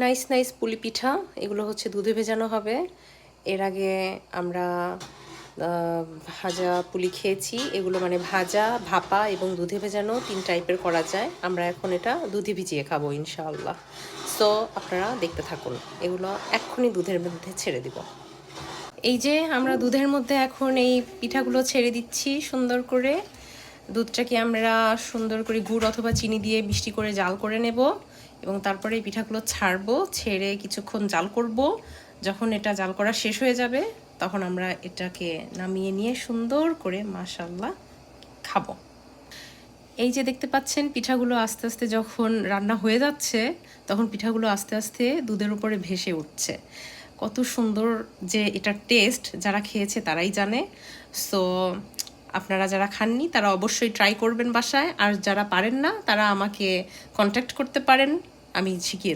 Nice nice পুলি পিঠা, এগুলো হচ্ছে দুধে ভেজানো হবে। এর আগে আমরা ভাজা পুলি খেয়েছি। এগুলো মানে ভাজা, ভাপা এবং দুধে ভেজানো 3 টাইপের করা যায়। আমরা এখন এটা দুধে ভিজিয়ে খাবো ইনশাআল্লাহ। সো আপনারা দেখতে থাকুন, এগুলো এক্ষুনি দুধের মধ্যে ছেড়ে দিব। এই যে আমরা দুধের মধ্যে এখন এই পিঠাগুলো ছেড়ে দিচ্ছি সুন্দর করে। দুধটাকে আমরা সুন্দর করে গুড় অথবা চিনি দিয়ে মিষ্টি করে জাল করে নেব এবং তারপরে এই পিঠাগুলো ছাড়বো, ছেড়ে কিছুক্ষণ জাল করব। যখন এটা জাল করা শেষ হয়ে যাবে তখন আমরা এটাকে নামিয়ে নিয়ে সুন্দর করে মাশাআল্লাহ খাবো। এই যে দেখতে পাচ্ছেন পিঠাগুলো আস্তে আস্তে যখন রান্না হয়ে যাচ্ছে তখন পিঠাগুলো আস্তে আস্তে দুধের উপরে ভেসে উঠছে। কত সুন্দর যে এটার টেস্ট, যারা খেয়েছে তারাই জানে। সো আপনারা যারা খাননি তারা অবশ্যই ট্রাই করবেন বাসায়, আর যারা পারেন না তারা আমাকে কন্ট্যাক্ট করতে পারেন, আমি শিখিয়ে দেব।